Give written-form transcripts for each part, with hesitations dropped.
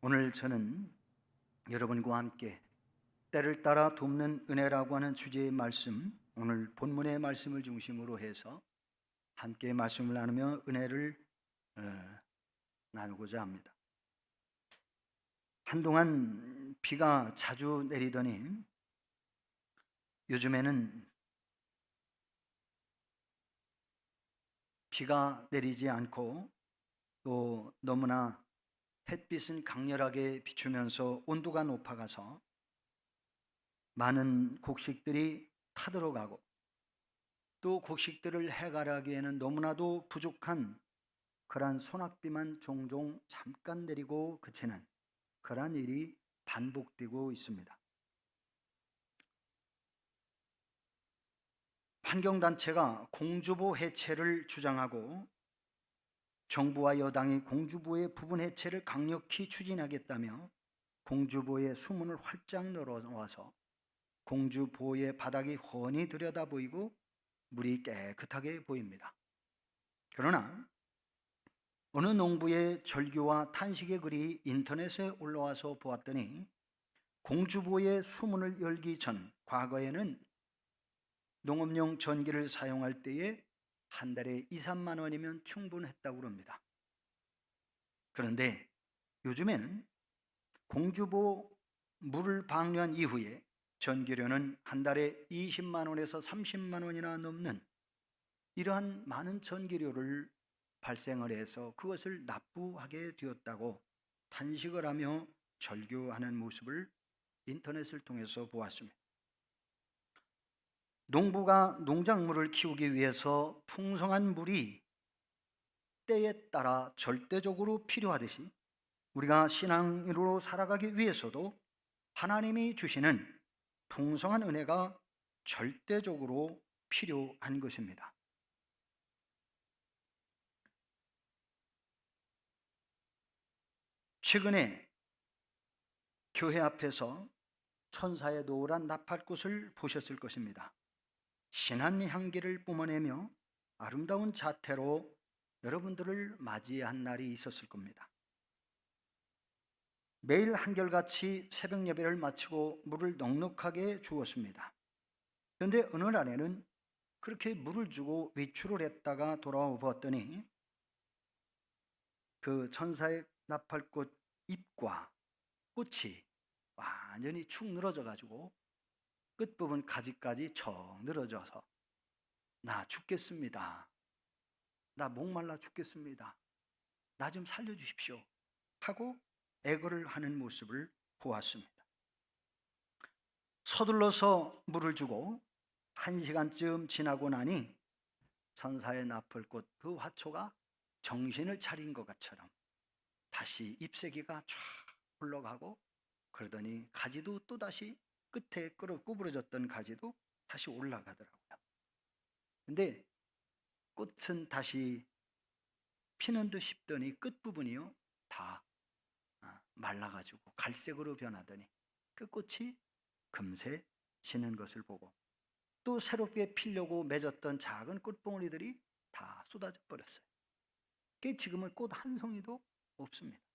오늘 저는 여러분과 함께 때를 따라 돕는 은혜라고 하는 주제의 말씀, 오늘 본문의 말씀을 중심으로 해서 함께 말씀을 나누며 은혜를 나누고자 합니다. 한동안 비가 자주 내리더니 요즘에는 비가 내리지 않고 또 너무나 햇빛은 강렬하게 비추면서 온도가 높아가서 많은 곡식들이 타들어가고 또 곡식들을 해갈하기에는 너무나도 부족한 그러한 소낙비만 종종 잠깐 내리고 그치는 그러한 일이 반복되고 있습니다. 환경단체가 공주보 해체를 주장하고 정부와 여당이 공주보의 부분 해체를 강력히 추진하겠다며 공주보의 수문을 활짝 열어놓아서 공주보의 바닥이 훤히 들여다보이고 물이 깨끗하게 보입니다. 그러나 어느 농부의 절규와 탄식의 글이 인터넷에 올라와서 보았더니 공주보의 수문을 열기 전 과거에는 농업용 전기를 사용할 때에 한 달에 2, 3만 원이면 충분했다고 합니다. 그런데 요즘에는 공주보 물을 방류한 이후에 전기료는 한 달에 20만 원에서 30만 원이나 넘는 이러한 많은 전기료를 발생을 해서 그것을 납부하게 되었다고 탄식을 하며 절규하는 모습을 인터넷을 통해서 보았습니다. 농부가 농작물을 키우기 위해서 풍성한 물이 때에 따라 절대적으로 필요하듯이 우리가 신앙인으로 살아가기 위해서도 하나님이 주시는 풍성한 은혜가 절대적으로 필요한 것입니다. 최근에 교회 앞에서 천사의 노란 나팔꽃을 보셨을 것입니다. 진한 향기를 뿜어내며 아름다운 자태로 여러분들을 맞이한 날이 있었을 겁니다. 매일 한결같이 새벽 예배를 마치고 물을 넉넉하게 주었습니다. 그런데 어느 날에는 그렇게 물을 주고 외출을 했다가 돌아와 보았더니 그 천사의 나팔꽃 잎과 꽃이 완전히 축 늘어져 가지고 끝부분 가지까지 척 늘어져서 나 죽겠습니다. 나 목말라 죽겠습니다. 나 좀 살려주십시오. 하고 애걸을 하는 모습을 보았습니다. 서둘러서 물을 주고 1시간쯤 지나고 나니 천사의 나팔꽃 그 화초가 정신을 차린 것처럼 다시 잎새기가 쫙 흘러가고 그러더니 가지도 또다시 끝에 구부러졌던 가지도 다시 올라가더라고요. 근데 꽃은 다시 피는 듯 싶더니 끝부분이요 다 말라가지고 갈색으로 변하더니 그 꽃이 금세 지는 것을 보고 또 새롭게 피려고 맺었던 작은 꽃봉오리들이 다 쏟아져 버렸어요. 그게 지금은 꽃 한 송이도 없습니다.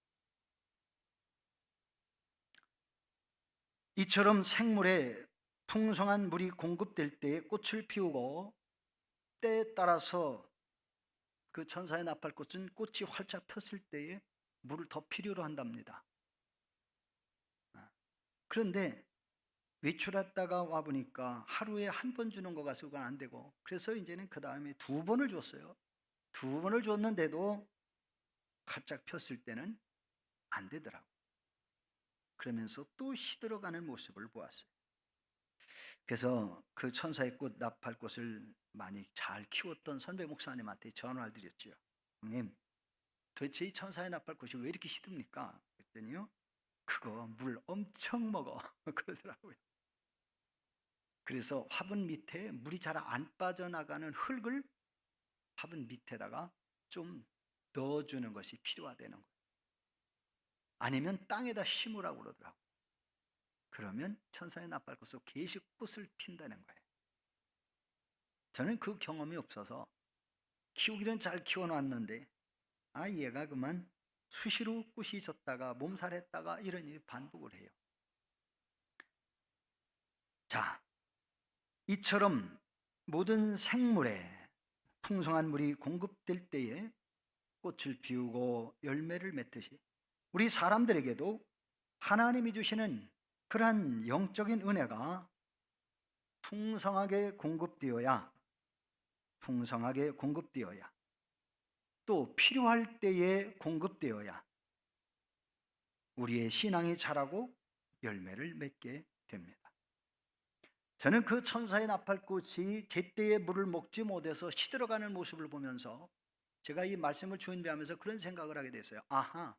이처럼 생물에 풍성한 물이 공급될 때에 꽃을 피우고 때에 따라서 그 천사의 나팔꽃은 꽃이 활짝 폈을 때에 물을 더 필요로 한답니다. 그런데 외출했다가 와보니까 하루에 한 번 주는 거 가지고 그건 안 되고 그래서 이제는 그 다음에 2번을 줬어요. 2번을 줬는데도 활짝 폈을 때는 안 되더라고요. 그러면서 또 시들어가는 모습을 보았어요. 그래서 그 천사의 꽃 나팔꽃을 많이 잘 키웠던 선배 목사님한테 전화를 드렸죠. 형님, 도대체 이 천사의 나팔꽃이 왜 이렇게 시듭니까? 그랬더니요, 그거 물 엄청 먹어. 그러더라고요. 그래서 화분 밑에 물이 잘 안 빠져나가는 흙을 화분 밑에다가 좀 넣어주는 것이 필요하다는 거예요. 아니면 땅에다 심으라고 그러더라고요. 그러면 천사의 나팔꽃으로 계속 꽃을 핀다는 거예요. 저는 그 경험이 없어서 키우기는 잘 키워놨는데 얘가 그만 수시로 꽃이 졌다가 몸살했다가 이런 일이 반복을 해요. 자, 이처럼 모든 생물에 풍성한 물이 공급될 때에 꽃을 피우고 열매를 맺듯이 우리 사람들에게도 하나님이 주시는 그러한 영적인 은혜가 풍성하게 공급되어야 또 필요할 때에 공급되어야 우리의 신앙이 자라고 열매를 맺게 됩니다. 저는 그 천사의 나팔꽃이 제때에 물을 먹지 못해서 시들어가는 모습을 보면서 제가 이 말씀을 준비하면서 그런 생각을 하게 됐어요. 아하,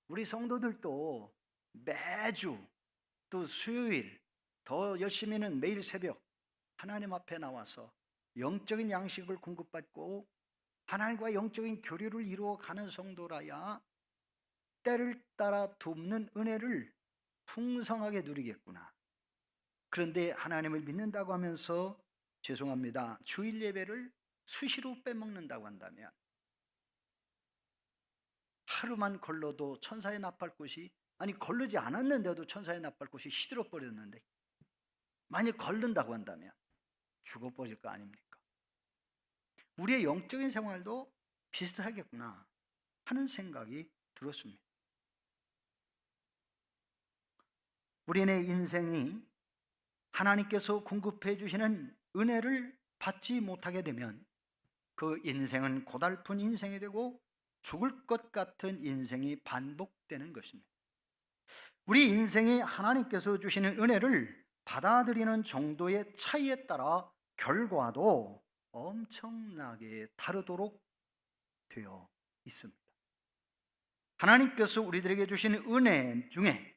우리 성도들도 매주 또 수요일 더 열심히는 매일 새벽 하나님 앞에 나와서 영적인 양식을 공급받고 하나님과 영적인 교류를 이루어가는 성도라야 때를 따라 돕는 은혜를 풍성하게 누리겠구나. 그런데 하나님을 믿는다고 하면서 죄송합니다, 주일 예배를 수시로 빼먹는다고 한다면 하루만 걸러도 천사의 나팔꽃이, 아니 걸르지 않았는데도 천사의 나팔꽃이 시들어 버렸는데 만일 걸른다고 한다면 죽어버릴 거 아닙니까? 우리의 영적인 생활도 비슷하겠구나 하는 생각이 들었습니다. 우리의 인생이 하나님께서 공급해 주시는 은혜를 받지 못하게 되면 그 인생은 고달픈 인생이 되고 죽을 것 같은 인생이 반복되는 것입니다. 우리 인생이 하나님께서 주시는 은혜를 받아들이는 정도의 차이에 따라 결과도 엄청나게 다르도록 되어 있습니다. 하나님께서 우리들에게 주시는 은혜 중에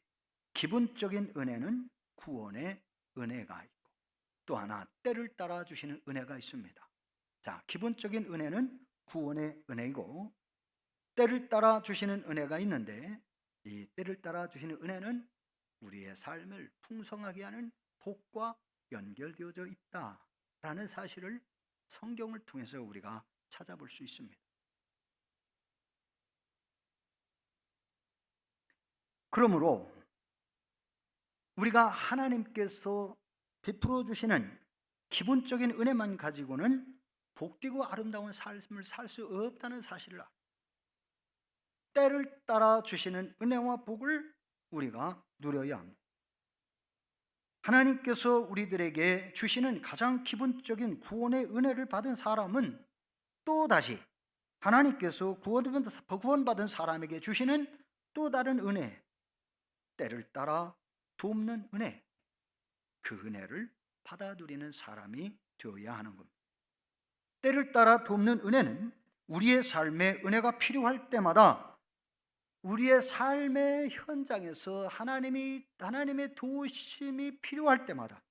기본적인 은혜는 구원의 은혜가 있고 또 하나 때를 따라 주시는 은혜가 있습니다. 자, 기본적인 은혜는 구원의 은혜이고 때를 따라 주시는 은혜가 있는데 이 때를 따라 주시는 은혜는 우리의 삶을 풍성하게 하는 복과 연결되어져 있다라는 사실을 성경을 통해서 우리가 찾아볼 수 있습니다. 그러므로 우리가 하나님께서 베풀어 주시는 기본적인 은혜만 가지고는 복되고 아름다운 삶을 살 수 없다는 사실을 때를 따라 주시는 은혜와 복을 우리가 누려야 합니다. 하나님께서 우리들에게 주시는 가장 기본적인 구원의 은혜를 받은 사람은 또다시 하나님께서 구원받은 사람에게 주시는 또 다른 은혜, 때를 따라 돕는 은혜, 그 은혜를 받아들이는 사람이 되어야 하는 겁니다. 때를 따라 돕는 은혜는 우리의 삶에 은혜가 필요할 때마다 우리의 삶의 현장에서 하나님의 도우심이 필요할 때마다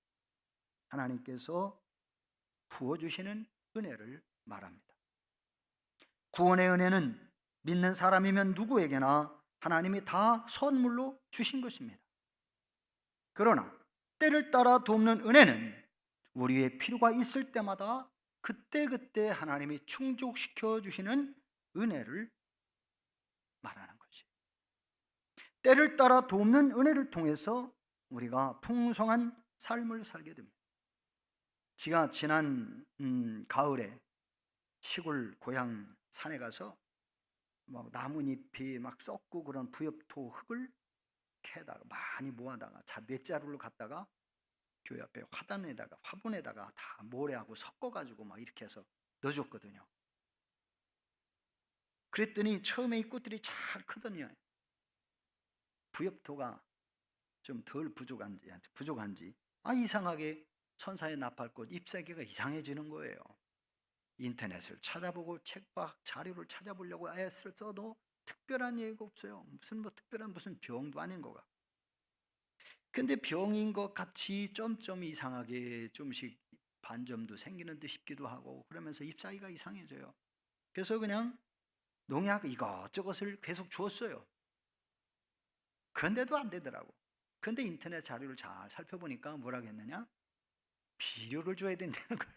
하나님께서 부어주시는 은혜를 말합니다. 구원의 은혜는 믿는 사람이면 누구에게나 하나님이 다 선물로 주신 것입니다. 그러나 때를 따라 돕는 은혜는 우리의 필요가 있을 때마다 그때그때 하나님이 충족시켜 주시는 은혜를 말하는 것이에요. 때를 따라 돕는 은혜를 통해서 우리가 풍성한 삶을 살게 됩니다. 제가 지난 가을에 시골 고향 산에 가서 막 나뭇잎이 막 썩고 그런 부엽토 흙을 캐다가 많이 모아다가 몇 자루를 갖다가 교회 앞에 화분에다가 다 모래하고 섞어가지고 막 이렇게 해서 넣어줬거든요. 그랬더니 처음에 이 꽃들이 잘 크더니 부엽토가 좀 덜 부족한지 이상하게 천사의 나팔꽃 잎사귀가 이상해지는 거예요. 인터넷을 찾아보고 책박 자료를 찾아보려고 애를 써도 특별한 얘기가 없어요. 무슨 병도 아닌 거가. 근데 병인 것 같이 좀 이상하게 좀씩 반점도 생기는 듯 싶기도 하고 그러면서 잎사귀가 이상해져요. 그래서 그냥 농약 이것저것을 계속 주었어요. 그런데도 안 되더라고. 그런데 인터넷 자료를 잘 살펴보니까 뭐라고 했느냐? 비료를 줘야 된다는 거예요.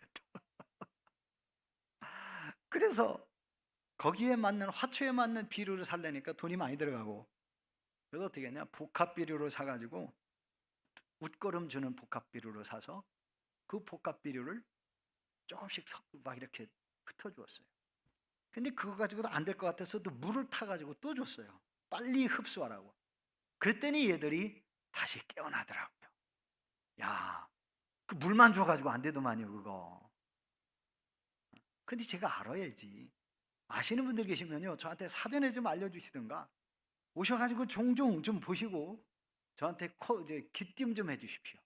그래서 거기에 맞는 화초에 맞는 비료를 살려니까 돈이 많이 들어가고, 그래서 어떻게 했냐, 복합 비료를 사가지고 웃거름 주는 복합 비료를 사서 그 복합 비료를 조금씩 막 이렇게 흩어주었어요. 근데 그거 가지고도 안 될 것 같아서 또 물을 타가지고 또 줬어요. 빨리 흡수하라고. 그랬더니 얘들이 다시 깨어나더라고요. 야, 그 물만 줘가지고 안 되더만요, 그거. 근데 제가 알아야지. 아시는 분들 계시면요, 저한테 사전에 좀 알려주시든가, 오셔가지고 종종 좀 보시고 저한테 이제 귀띔 좀 해주십시오.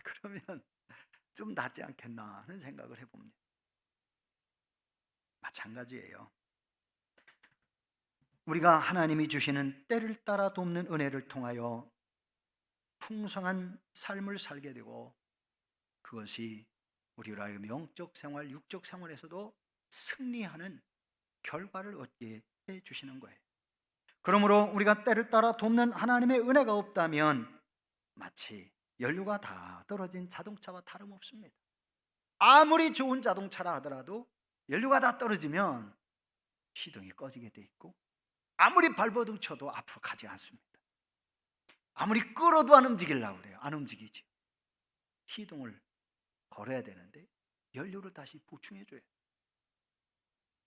그러면 좀 낫지 않겠나 하는 생각을 해봅니다. 마찬가지예요. 우리가 하나님이 주시는 때를 따라 돕는 은혜를 통하여 풍성한 삶을 살게 되고, 그것이 우리로 하여금 영적 생활, 육적 생활에서도 승리하는 결과를 얻게 해주시는 거예요. 그러므로 우리가 때를 따라 돕는 하나님의 은혜가 없다면 마치 연료가 다 떨어진 자동차와 다름없습니다. 아무리 좋은 자동차라 하더라도 연료가 다 떨어지면 시동이 꺼지게 돼 있고, 아무리 발버둥 쳐도 앞으로 가지 않습니다. 아무리 끌어도 안 움직이려고 그래요. 안 움직이지. 시동을 걸어야 되는데 연료를 다시 보충해 줘요.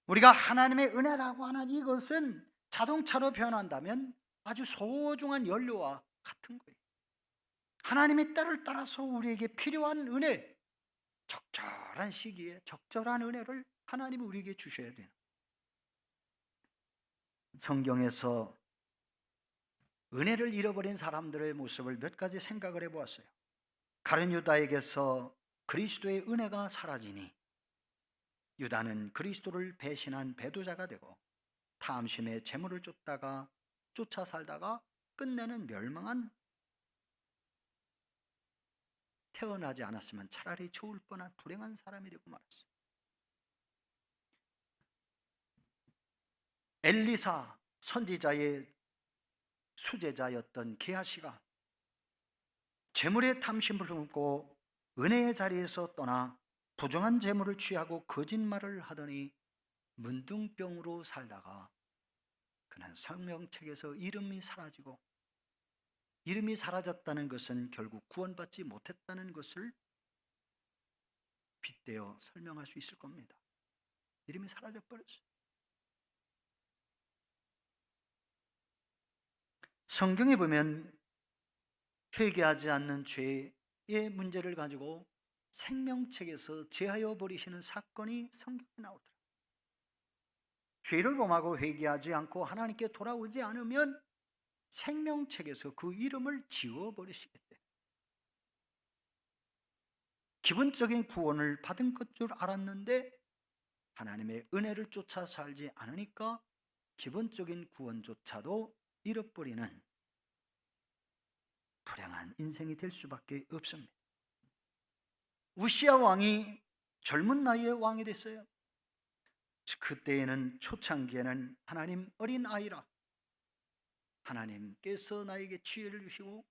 우리가 하나님의 은혜라고 하는 이것은 자동차로 표현한다면 아주 소중한 연료와 같은 거예요. 하나님의 때를 따라서 우리에게 필요한 은혜, 적절한 시기에 적절한 은혜를 하나님이 우리에게 주셔야 돼요. 성경에서 은혜를 잃어버린 사람들의 모습을 몇 가지 생각을 해보았어요. 가룟 유다에게서 그리스도의 은혜가 사라지니 유다는 그리스도를 배신한 배도자가 되고 탐심에 재물을 쫓아 살다가 끝내는 멸망한, 태어나지 않았으면 차라리 좋을 뻔한 불행한 사람이 되고 말았어요. 엘리사 선지자의 수제자였던 게하시가 재물의 탐심을 품고 은혜의 자리에서 떠나 부정한 재물을 취하고 거짓말을 하더니 문둥병으로 살다가 그는 성명책에서 이름이 사라지고, 이름이 사라졌다는 것은 결국 구원받지 못했다는 것을 빗대어 설명할 수 있을 겁니다. 이름이 사라져 버렸어요. 성경에 보면 회개하지 않는 죄의 문제를 가지고 생명책에서 제하여 버리시는 사건이 성경에 나오더라고요. 죄를 범하고 회개하지 않고 하나님께 돌아오지 않으면 생명책에서 그 이름을 지워버리시겠대. 기본적인 구원을 받은 것 줄 알았는데 하나님의 은혜를 쫓아 살지 않으니까 기본적인 구원조차도 잃어버리는 불행한 인생이 될 수밖에 없습니다. 우시야 왕이 젊은 나이에 왕이 됐어요. 그때에는 초창기에는 하나님 어린 아이라 하나님께서 나에게 지혜를 주시고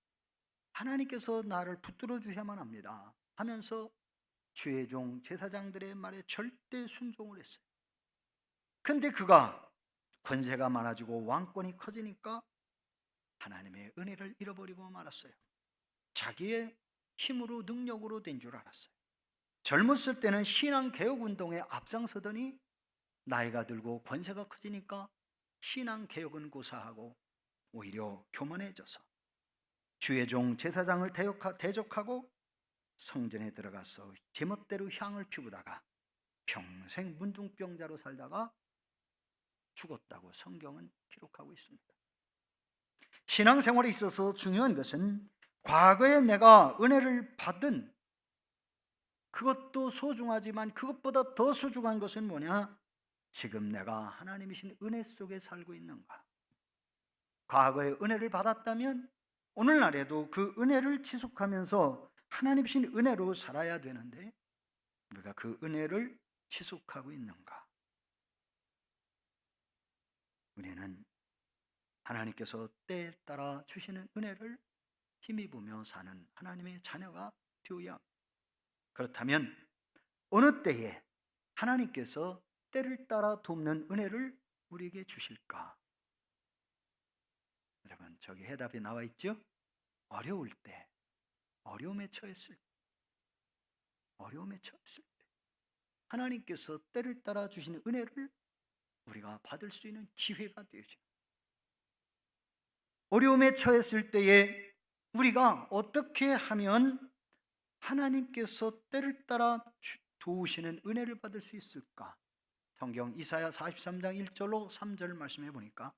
하나님께서 나를 붙들어 주셔야만 합니다 하면서 주의 종 제사장들의 말에 절대 순종을 했어요. 근데 그가 권세가 많아지고 왕권이 커지니까 하나님의 은혜를 잃어버리고 말았어요. 자기의 힘으로 능력으로 된 줄 알았어요. 젊었을 때는 신앙개혁운동에 앞장서더니 나이가 들고 권세가 커지니까 신앙개혁은 고사하고 오히려 교만해져서 주의 종 제사장을 대적하고 성전에 들어가서 제멋대로 향을 피우다가 평생 문둥병자로 살다가 죽었다고 성경은 기록하고 있습니다. 신앙생활에 있어서 중요한 것은 과거에 내가 은혜를 받은 그것도 소중하지만 그것보다 더 소중한 것은 뭐냐? 지금 내가 하나님이신 은혜 속에 살고 있는가? 과거에 은혜를 받았다면 오늘날에도 그 은혜를 지속하면서 하나님이신 은혜로 살아야 되는데 우리가 그 은혜를 지속하고 있는가? 우리는 하나님께서 때에 따라 주시는 은혜를 힘입으며 사는 하나님의 자녀가 되어야 합니다. 그렇다면 어느 때에 하나님께서 때를 따라 돕는 은혜를 우리에게 주실까? 여러분, 저기 해답이 나와 있죠? 어려울 때, 어려움에 처했을 때, 어려움에 처했을 때 하나님께서 때를 따라 주시는 은혜를 우리가 받을 수 있는 기회가 되어집니다. 어려움에 처했을 때에 우리가 어떻게 하면 하나님께서 때를 따라 도우시는 은혜를 받을 수 있을까? 성경 이사야 43장 1절로 3절 말씀해 보니까,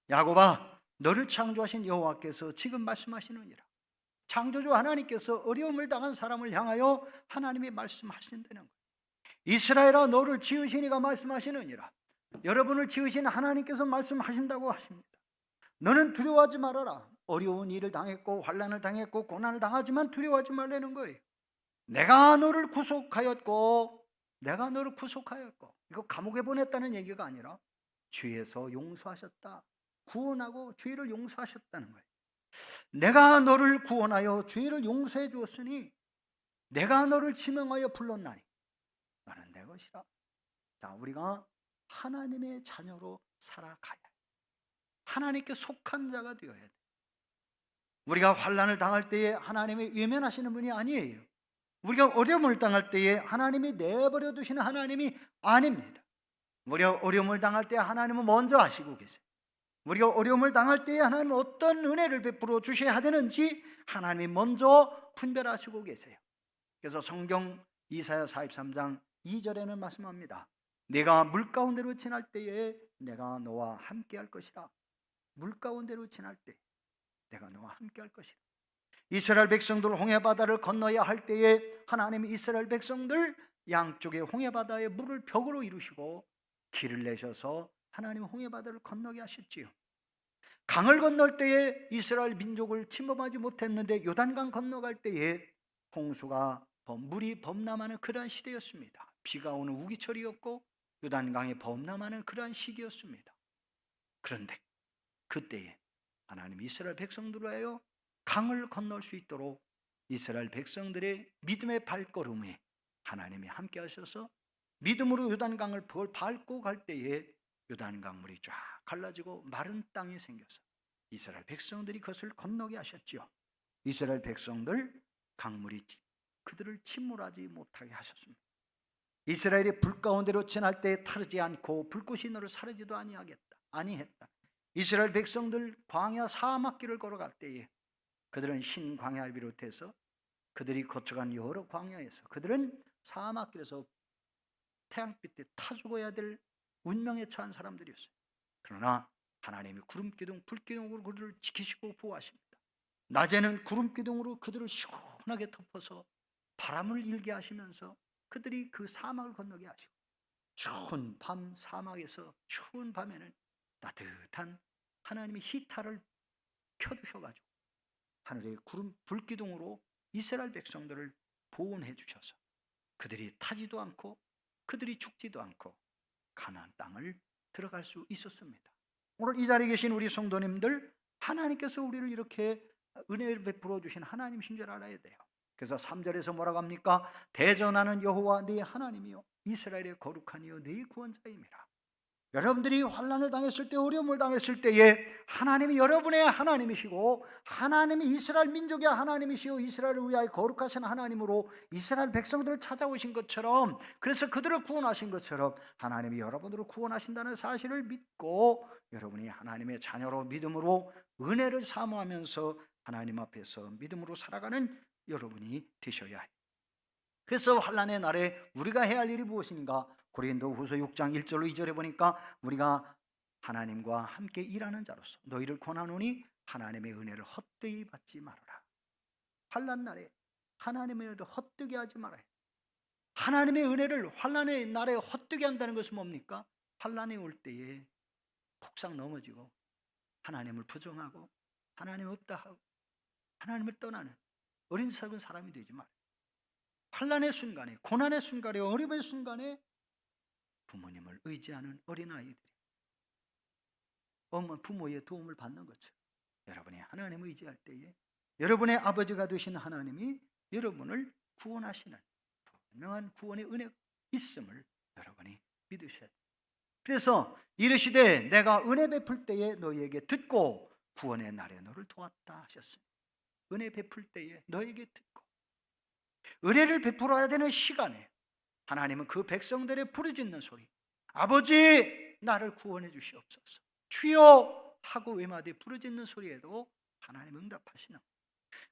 야곱아, 너를 창조하신 여호와께서 지금 말씀하시느니라. 창조주 하나님께서 어려움을 당한 사람을 향하여 하나님이 말씀하신다는 거예요. 이스라엘아, 너를 지으신 이가 말씀하시느니라. 여러분을 지으신 하나님께서 말씀하신다고 하십니다. 너는 두려워하지 말아라. 어려운 일을 당했고 환난을 당했고 고난을 당하지만 두려워하지 말라는 거예요. 내가 너를 구속하였고, 내가 너를 구속하였고, 이거 감옥에 보냈다는 얘기가 아니라 죄에서 용서하셨다, 구원하고 죄를 용서하셨다는 거예요. 내가 너를 구원하여 죄를 용서해 주었으니 내가 너를 지명하여 불렀나니 너는 내 것이라. 자, 우리가 하나님의 자녀로 살아가야 해. 하나님께 속한 자가 되어야 돼. 우리가 환난을 당할 때에 하나님이 외면하시는 분이 아니에요. 우리가 어려움을 당할 때에 하나님이 내버려 두시는 하나님이 아닙니다. 우리가 어려움을 당할 때 하나님은 먼저 아시고 계세요. 우리가 어려움을 당할 때에 하나님은 어떤 은혜를 베풀어 주셔야 되는지 하나님이 먼저 분별하시고 계세요. 그래서 성경 이사야 43장 2절에는 말씀합니다. 내가 물가운데로 지날 때에 내가 너와 함께 할 것이라. 물가운데로 지날 때 내가 너와 함께 할 것이라. 이스라엘 백성들 홍해바다를 건너야 할 때에 하나님이 이스라엘 백성들 양쪽에 홍해바다에 물을 벽으로 이루시고 길을 내셔서 하나님 홍해바다를 건너게 하셨지요. 강을 건널 때에 이스라엘 민족을 침범하지 못했는데 요단강 건너갈 때에 홍수가 물이 범람하는 그러한 시대였습니다. 비가 오는 우기철이었고 요단강이 범람하는 그러한 시기였습니다. 그런데 그때에 하나님 이스라엘 백성들을 하여 강을 건널 수 있도록 이스라엘 백성들의 믿음의 발걸음에 하나님이 함께 하셔서 믿음으로 요단강을 밟고 갈 때에 요단강 물이 쫙 갈라지고 마른 땅이 생겨서 이스라엘 백성들이 그것을 건너게 하셨지요. 이스라엘 백성들 강물이 그들을 침몰하지 못하게 하셨습니다. 이스라엘이 불 가운데로 지날 때 타르지 않고 불꽃이 너를 사르지도 아니했다. 이스라엘 백성들 광야 사막길을 걸어갈 때에 그들은 흰 광야를 비롯해서 그들이 거쳐간 여러 광야에서 그들은 사막길에서 태양빛에 타 죽어야 될 운명에 처한 사람들이었어요. 그러나 하나님이 구름기둥, 불기둥으로 그들을 지키시고 보호하십니다. 낮에는 구름기둥으로 그들을 시원하게 덮어서 바람을 일게 하시면서 그들이 그 사막을 건너게 하시고, 추운 밤 사막에서 추운 밤에는 따뜻한 하나님의 히타를 켜주셔가지고 하늘의 구름 불기둥으로 이스라엘 백성들을 보호해 주셔서 그들이 타지도 않고 그들이 죽지도 않고 가나안 땅을 들어갈 수 있었습니다. 오늘 이 자리에 계신 우리 성도님들, 하나님께서 우리를 이렇게 은혜를 베풀어 주신 하나님이신 줄 알아야 돼요. 그래서 3절에서 뭐라고 합니까? 대전하는 여호와 네 하나님이요 이스라엘의 거룩한 이여 네 구원자임이라. 여러분들이 환난을 당했을 때, 어려움을 당했을 때에 하나님이 여러분의 하나님이시고 하나님이 이스라엘 민족의 하나님이시오 이스라엘을 위하여 거룩하신 하나님으로 이스라엘 백성들을 찾아오신 것처럼, 그래서 그들을 구원하신 것처럼 하나님이 여러분들을 구원하신다는 사실을 믿고 여러분이 하나님의 자녀로 믿음으로 은혜를 사모하면서 하나님 앞에서 믿음으로 살아가는 여러분이 되셔야 해요. 그래서 환난의 날에 우리가 해야 할 일이 무엇인가? 고린도후서 6장 1절로 2절에 보니까 우리가 하나님과 함께 일하는 자로서 너희를 권하노니 하나님의 은혜를 헛되이 받지 말아라. 환난 날에 하나님의 은혜를 헛되게 하지 말아요. 하나님의 은혜를 환난의 날에 헛되게 한다는 것은 뭡니까? 환난이 올 때에 폭삭 넘어지고 하나님을 부정하고 하나님 없다 하고 하나님을 떠나는 어린석은 사람이 되지 말아요. 환난의 순간에, 고난의 순간에, 어려움의 순간에 부모님을 의지하는 어린아이들이 부모의 도움을 받는 것처럼 여러분이 하나님을 의지할 때에 여러분의 아버지가 되신 하나님이 여러분을 구원하시는 분명한 구원의 은혜가 있음을 여러분이 믿으셔야 돼요. 그래서 이르시되 내가 은혜 베풀 때에 너희에게 듣고 구원의 날에 너를 도왔다 하셨습니다. 은혜 베풀 때에 너에게 듣고, 은혜를 베풀어야 되는 시간에 하나님은 그 백성들의 부르짖는 소리, 아버지 나를 구원해 주시옵소서, 주여 하고 외마디 부르짖는 소리에도 하나님 응답하시는,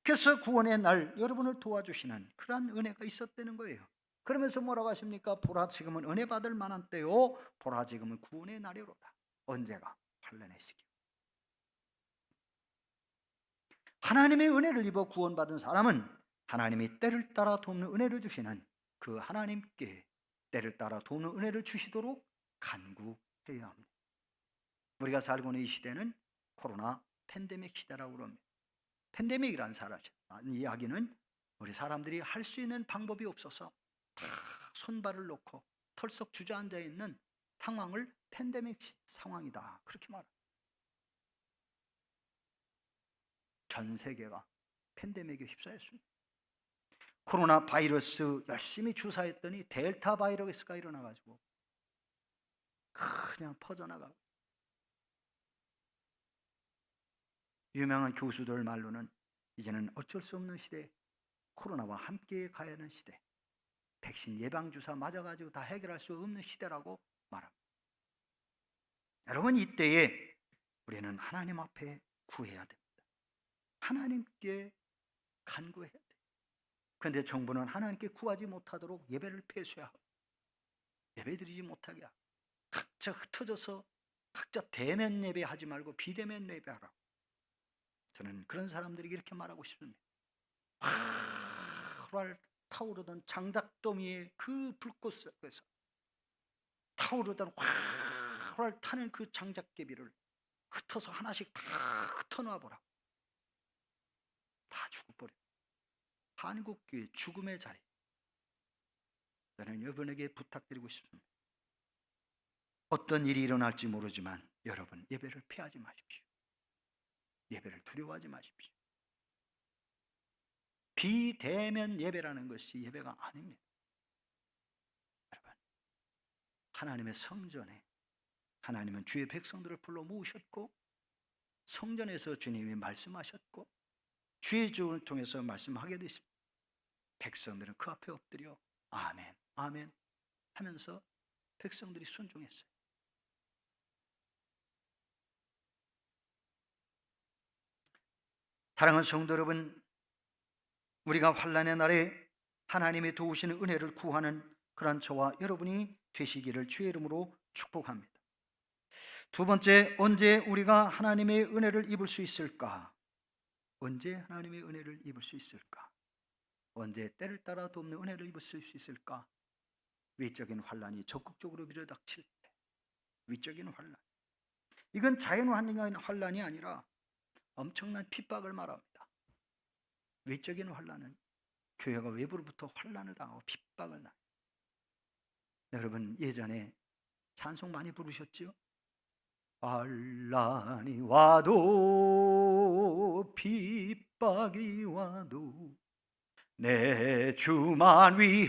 그래서 구원의 날 여러분을 도와주시는 그러한 은혜가 있었다는 거예요. 그러면서 뭐라고 하십니까? 보라 지금은 은혜 받을 만한 때요, 보라 지금은 구원의 날이로다. 언제가? 환난의 시기. 하나님의 은혜를 입어 구원받은 사람은 하나님이 때를 따라 돕는 은혜를 주시는 그 하나님께 때를 따라 돕는 은혜를 주시도록 간구해야 합니다. 우리가 살고 있는 이 시대는 코로나 팬데믹 시대라고 합니다. 팬데믹이라는 이야기는 우리 사람들이 할 수 있는 방법이 없어서 다 손발을 놓고 털썩 주저앉아 있는 상황을 팬데믹 상황이다, 그렇게 말합니다. 전 세계가 팬데믹에 휩싸였습니다. 코로나 바이러스 열심히 주사했더니 델타 바이러스가 일어나가지고 그냥 퍼져나가고, 유명한 교수들 말로는 이제는 어쩔 수 없는 시대, 코로나와 함께 가야 하는 시대, 백신 예방주사 맞아가지고 다 해결할 수 없는 시대라고 말합니다. 여러분, 이때에 우리는 하나님 앞에 구해야 됩니다. 하나님께 간구해야 돼요. 그런데 정부는 하나님께 구하지 못하도록 예배를 폐쇄하고 예배드리지 못하게 하고, 각자 흩어져서 각자 대면 예배하지 말고 비대면 예배하라고. 저는 그런 사람들에게 이렇게 말하고 싶습니다. 활활 타오르던 장작더미의 그 불꽃 속에서 타오르던 활활 타는 그 장작개비를 흩어서 하나씩 다 흩어놔보라. 다 죽어버려. 한국교회 죽음의 자리. 저는 여러분에게 부탁드리고 싶습니다. 어떤 일이 일어날지 모르지만 여러분, 예배를 피하지 마십시오. 예배를 두려워하지 마십시오. 비대면 예배라는 것이 예배가 아닙니다. 여러분, 하나님의 성전에 하나님은 주의 백성들을 불러 모으셨고, 성전에서 주님이 말씀하셨고, 주의 주를 통해서 말씀하게 되십니다. 백성들은 그 앞에 엎드려 아멘, 아멘 하면서 백성들이 순종했어요. 사랑하는 성도 여러분, 우리가 환난의 날에 하나님이 도우시는 은혜를 구하는 그런 저와 여러분이 되시기를 주의 이름으로 축복합니다. 두 번째, 언제 우리가 하나님의 은혜를 입을 수 있을까? 언제 하나님의 은혜를 입을 수 있을까? 언제 때를 따라 돕는 은혜를 입을 수 있을까? 외적인 환난이 적극적으로 밀어닥칠 때, 위적인 환난, 이건 자연 환난이 아니라 엄청난 핍박을 말합니다. 외적인 환난은 교회가 외부로부터 환난을 당하고 핍박을 당합니다. 여러분, 예전에 찬송 많이 부르셨죠? 환난이 와도 핍박이 와도 내 주만 위해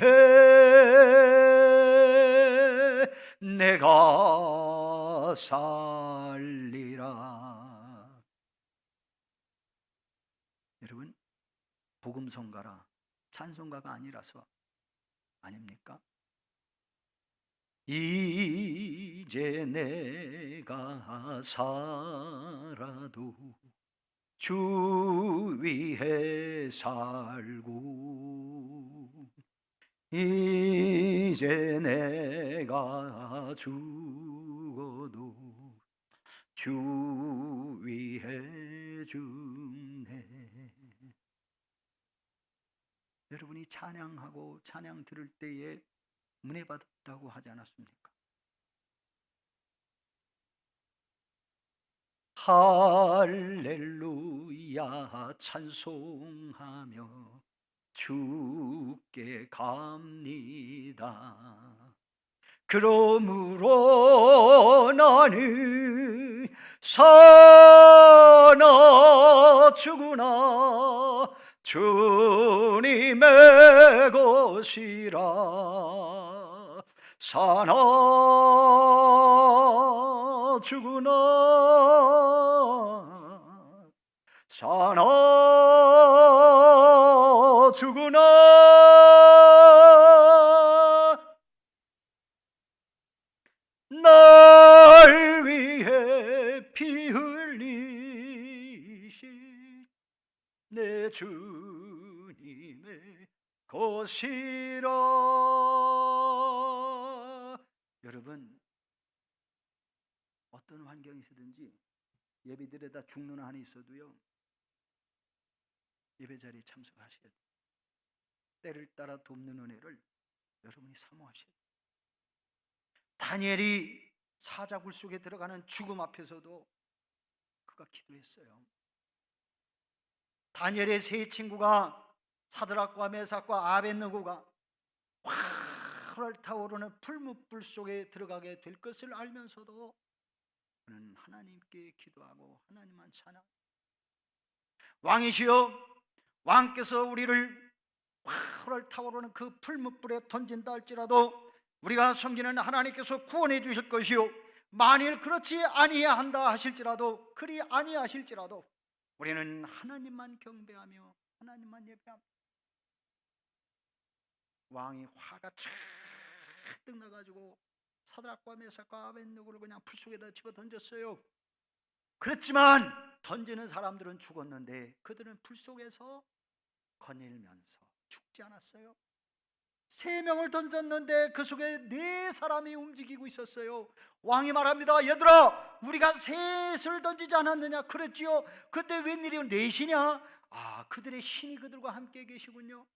내가 살리라. 여러분, 복음성가라 찬송가가 아니라서 아닙니까? 이제 내가 살아도 주 위에 살고, 이제 내가 죽어도 주 위에 죽네. 여러분이 찬양하고 찬양 들을 때에 은혜 받았다고 하지 않았습니까? 할렐루야 찬송하며 주께 갑니다. 그러므로 나는 사나 죽으나 주님의 것이라. 사나 주구나 사나 주구나 날 위해 피 흘리신 내 주님의 것이라. 여러분, 어떤 환경이시든지 예배드려다 죽는 한이 있어도요, 예배 자리에 참석하셔야 돼요. 때를 따라 돕는 은혜를 여러분이 사모하셔야 돼요. 다니엘이 사자굴 속에 들어가는 죽음 앞에서도 그가 기도했어요. 다니엘의 세 친구가 사드락과 메삭과 아벳느고가 활활 타오르는 풀무불 속에 들어가게 될 것을 알면서도 그는 하나님께 기도하고 하나님만 찬양. 왕이시여, 왕께서 우리를 활활 타오르는 그 풀무불에 던진다 할지라도 우리가 섬기는 하나님께서 구원해 주실 것이요, 만일 그렇지 아니한다 하실지라도, 그리 아니하실지라도 우리는 하나님만 경배하며 하나님만 예배합니다. 왕이 화가 쫙 나가지고 사드락과 메삭과 아벳느고를 그냥 풀 속에다 집어 던졌어요. 그렇지만 던지는 사람들은 죽었는데 그들은 풀 속에서 거닐면서 죽지 않았어요. 3명을 던졌는데 그 속에 4사람이 움직이고 있었어요. 왕이 말합니다. 얘들아, 우리가 3을 던지지 않았느냐? 그랬지요. 그때 웬일이요? 4이냐? 아, 그들의 신이 그들과 함께 계시군요.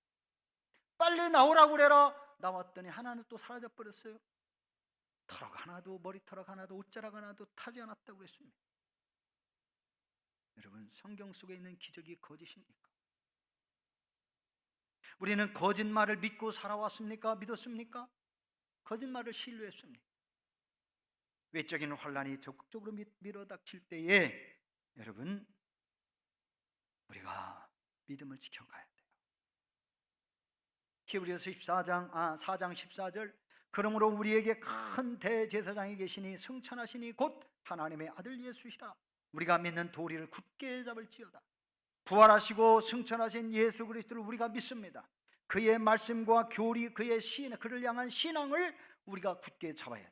빨리 나오라고 그래라. 나왔더니 하나는 또 사라져 버렸어요. 털럭 하나도, 머리털럭 하나도, 옷자락 하나도 타지 않았다고 그랬습니다. 여러분, 성경 속에 있는 기적이 거짓입니까? 우리는 거짓말을 믿고 살아왔습니까? 믿었습니까? 거짓말을 신뢰했습니까? 외적인 환란이 적극적으로 밀어닥칠 때에 여러분, 우리가 믿음을 지켜가야 돼요. 히브리서 4장 14절, 그러므로 우리에게 큰 대제사장이 계시니 승천하시니 곧 하나님의 아들 예수시라. 우리가 믿는 도리를 굳게 잡을지어다. 부활하시고 승천하신 예수 그리스도를 우리가 믿습니다. 그의 말씀과 교리, 그의 그를 향한 신앙을 우리가 굳게 잡아야 돼요.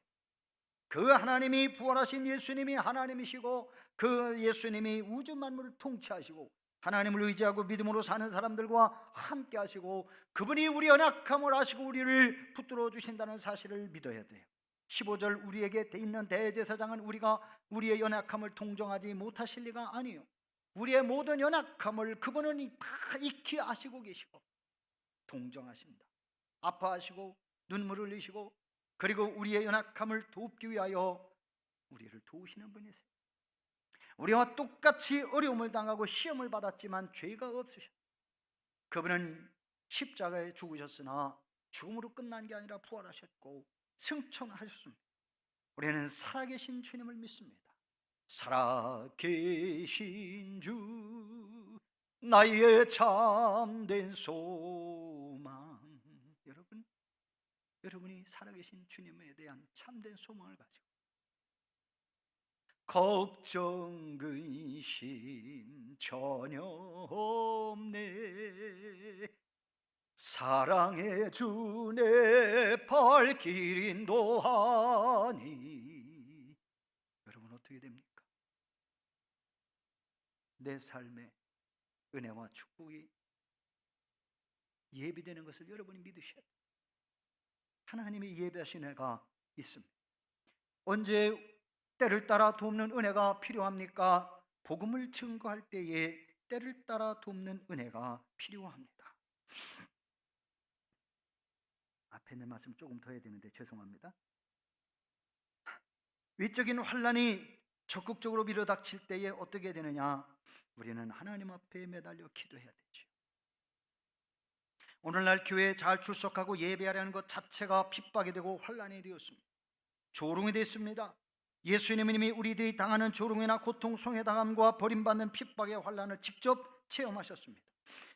그 하나님이, 부활하신 예수님이 하나님이시고 그 예수님이 우주 만물을 통치하시고 하나님을 의지하고 믿음으로 사는 사람들과 함께 하시고 그분이 우리 연약함을 아시고 우리를 붙들어 주신다는 사실을 믿어야 돼요. 15절, 우리에게 있는 대제사장은 우리가 우리의 연약함을 동정하지 못하실 리가 아니에요. 우리의 모든 연약함을 그분은 다 익히 아시고 계시고 동정하신다. 아파하시고 눈물 흘리시고 그리고 우리의 연약함을 돕기 위하여 우리를 도우시는 분이세요. 우리와 똑같이 어려움을 당하고 시험을 받았지만 죄가 없으셨다. 그분은 십자가에 죽으셨으나 죽음으로 끝난 게 아니라 부활하셨고 승천하셨습니다. 우리는 살아계신 주님을 믿습니다. 살아계신 주 나의 참된 소망. 여러분이 살아계신 주님에 대한 참된 소망을 가지고 걱정 근심 전혀 없네, 사랑의 주 내 발길 인도하니. 여러분, 어떻게 됩니까? 내 삶에 은혜와 축복이 예비되는 것을 여러분이 믿으셔야 돼요. 하나님이 예배하신 은혜가 있습니다. 언제 때를 따라 돕는 은혜가 필요합니까? 복음을 증거할 때에 때를 따라 돕는 은혜가 필요합니다. 앞에 있는 말씀 조금 더 해야 되는데 죄송합니다. 외적인 환란이 적극적으로 밀어닥칠 때에 어떻게 되느냐? 우리는 하나님 앞에 매달려 기도해야 되죠. 오늘날 교회에 잘 출석하고 예배하려는 것 자체가 핍박이 되고 환란이 되었습니다. 조롱이 됐습니다. 예수님이 우리들이 당하는 조롱이나 고통, 송해당함과 버림받는 핍박의 환란을 직접 체험하셨습니다.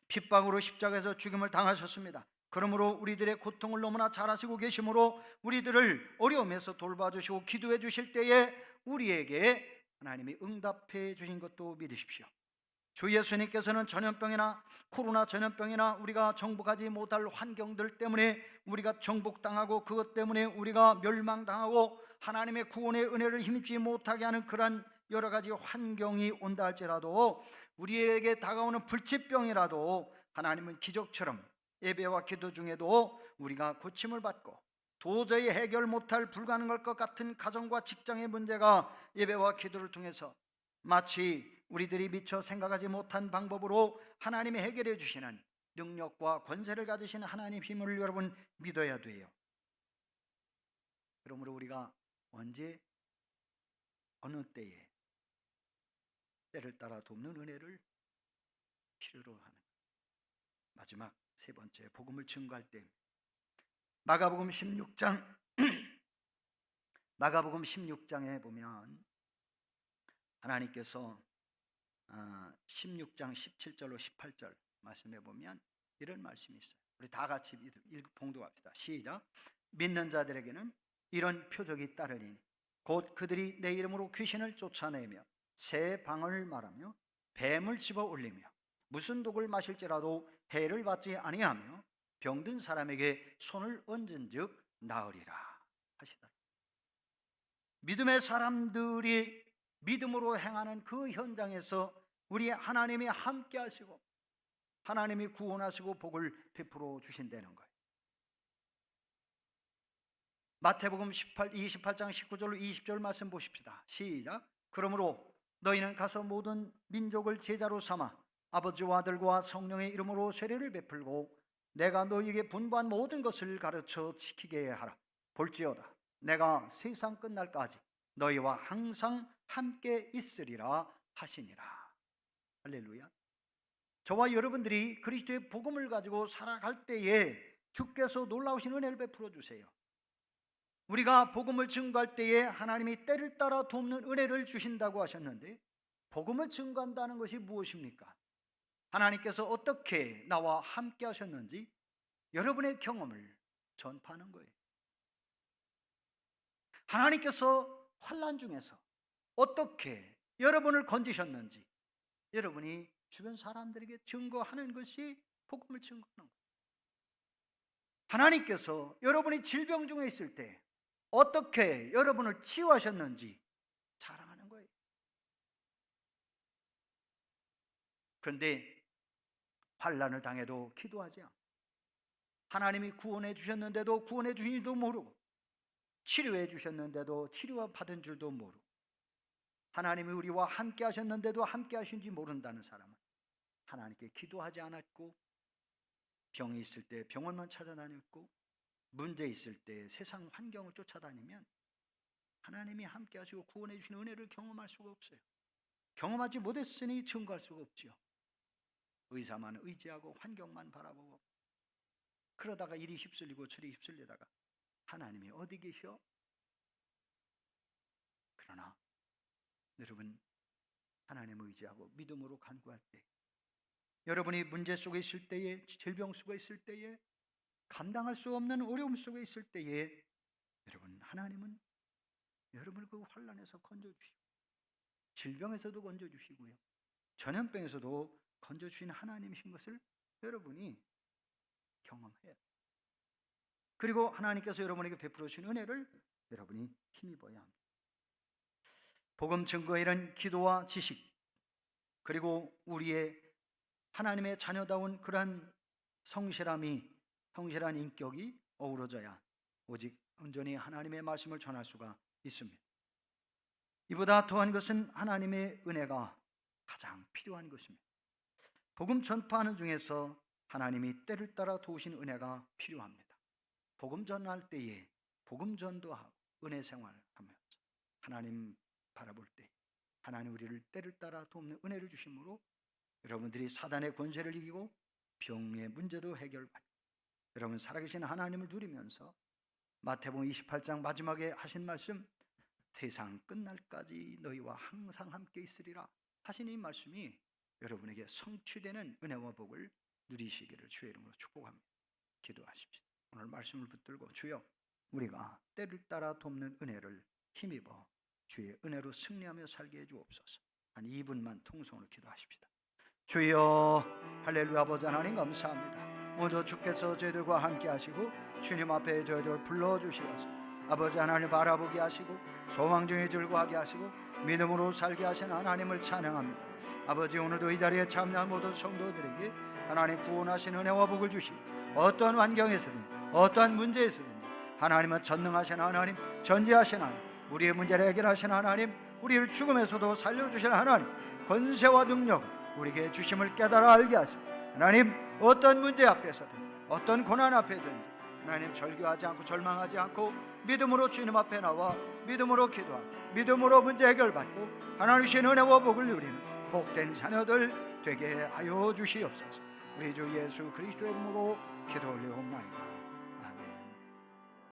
핍박으로 십자가에서 죽임을 당하셨습니다. 그러므로 우리들의 고통을 너무나 잘 아시고 계시므로 우리들을 어려움에서 돌봐주시고 기도해 주실 때에 우리에게 하나님이 응답해 주신 것도 믿으십시오. 주 예수님께서는 전염병이나 코로나 전염병이나 우리가 정복하지 못할 환경들 때문에 우리가 정복당하고 그것 때문에 우리가 멸망당하고 하나님의 구원의 은혜를 힘입지 못하게 하는 그러한 여러 가지 환경이 온다 할지라도 우리에게 다가오는 불치병이라도 하나님은 기적처럼 예배와 기도 중에도 우리가 고침을 받고 도저히 해결 못할 불가능할 것 같은 가정과 직장의 문제가 예배와 기도를 통해서 마치 우리들이 미처 생각하지 못한 방법으로 하나님이 해결해 주시는 능력과 권세를 가지신 하나님 힘을 여러분 믿어야 돼요. 그러므로 우리가 언제 어느 때에 때를 따라 돕는 은혜를 필요로 하는 마지막 세 번째 복음을 증거할 때 마가복음 16장 마가복음 16장에 보면 하나님께서 16장 17절로 18절 말씀해 보면 이런 말씀이 있어요. 우리 다 같이 봉독합시다. 시작. 믿는 자들에게는 이런 표적이 따르니 곧 그들이 내 이름으로 귀신을 쫓아내며 새 방언을 말하며 뱀을 집어 올리며 무슨 독을 마실지라도 해를 받지 아니하며 병든 사람에게 손을 얹은즉 나으리라 하시더라. 믿음의 사람들이 믿음으로 행하는 그 현장에서 우리 하나님이 함께 하시고 하나님이 구원하시고 복을 베풀어 주신다는 거예요. 마태복음 28장 19절로 20절 말씀 보십시다. 시작. 그러므로 너희는 가서 모든 민족을 제자로 삼아 아버지와 아들과 성령의 이름으로 세례를 베풀고 내가 너희에게 분부한 모든 것을 가르쳐 지키게 하라. 볼지어다 내가 세상 끝날까지 너희와 항상 함께 있으리라 하시니라. 할렐루야. 저와 여러분들이 그리스도의 복음을 가지고 살아갈 때에 주께서 놀라우신 은혜를 베풀어 주세요. 우리가 복음을 증거할 때에 하나님이 때를 따라 돕는 은혜를 주신다고 하셨는데 복음을 증거한다는 것이 무엇입니까? 하나님께서 어떻게 나와 함께 하셨는지 여러분의 경험을 전파하는 거예요. 하나님께서 환난 중에서 어떻게 여러분을 건지셨는지 여러분이 주변 사람들에게 증거하는 것이 복음을 증거하는 거예요. 하나님께서 여러분이 질병 중에 있을 때 어떻게 여러분을 치유하셨는지 자랑하는 거예요. 그런데 환난을 당해도 기도하지 않고 하나님이 구원해 주셨는데도 구원해 주신지도 모르고 치료해 주셨는데도 치료 받은 줄도 모르고 하나님이 우리와 함께 하셨는데도 함께 하신지 모른다는 사람은 하나님께 기도하지 않았고 병이 있을 때 병원만 찾아다녔고 문제 있을 때 세상 환경을 쫓아다니면 하나님이 함께 하시고 구원해 주시는 은혜를 경험할 수가 없어요. 경험하지 못했으니 증거할 수가 없죠. 의사만 의지하고 환경만 바라보고 그러다가 이리 휩쓸리고 저리 휩쓸리다가 하나님이 어디 계셔? 그러나 여러분 하나님을 의지하고 믿음으로 간구할 때 여러분이 문제 속에 있을 때에 질병 속에 있을 때에 감당할 수 없는 어려움 속에 있을 때에 여러분 하나님은 여러분을 그 환난에서 건져주시고 질병에서도 건져주시고요 전염병에서도 건져주신 하나님이신 것을 여러분이 경험해야 돼요. 그리고 하나님께서 여러분에게 베풀어 주신 은혜를 여러분이 힘입어야 합니다. 복음 증거에 이런 기도와 지식 그리고 우리의 하나님의 자녀다운 그러한 성실한 인격이 어우러져야 오직 온전히 하나님의 말씀을 전할 수가 있습니다. 이보다 더한 것은 하나님의 은혜가 가장 필요한 것입니다. 복음 전파하는 중에서 하나님이 때를 따라 도우신 은혜가 필요합니다. 복음 전할 때에 복음 전도하고 은혜 생활하면서 하나님 바라볼 때 하나님 우리를 때를 따라 돕는 은혜를 주심으로 여러분들이 사단의 권세를 이기고 병의 문제도 해결받고 여러분 살아계신 하나님을 누리면서 마태복음 28장 마지막에 하신 말씀 세상 끝날까지 너희와 항상 함께 있으리라 하신 이 말씀이 여러분에게 성취되는 은혜와 복을 누리시기를 주의 이름으로 축복합니다. 기도하십시오. 오늘 말씀을 붙들고 주여 우리가 때를 따라 돕는 은혜를 힘입어 주의 은혜로 승리하며 살게 해주옵소서. 한 2분만 통성으로 기도하십시다. 주여, 할렐루야. 아버지 하나님 감사합니다. 오늘도 주께서 저희들과 함께 하시고 주님 앞에 저희들을 불러주시어서 아버지 하나님 바라보게 하시고 소망 중에 즐거워하게 하시고 믿음으로 살게 하신 하나님을 찬양합니다. 아버지, 오늘도 이 자리에 참여한 모든 성도들에게 하나님 구원하신 은혜와 복을 주시고 어떠한 환경에서든 어떠한 문제에서든 하나님은 전능하신 하나님, 전지하신 하나님, 우리의 문제를 해결하신 하나님, 우리를 죽음에서도 살려주신 하나님, 권세와 능력 우리에게 주심을 깨달아 알게 하시고 하나님, 어떤 문제 앞에서든 어떤 고난 앞에든지 하나님 절규하지 않고 절망하지 않고 믿음으로 주님 앞에 나와 믿음으로 기도하고 믿음으로 문제 해결받고 하나님 주신 은혜와 복을 누리는 복된 자녀들 되게 하여 주시옵소서. 우리 주 예수 그리스도의 이름으로 기도 올리옵나이다.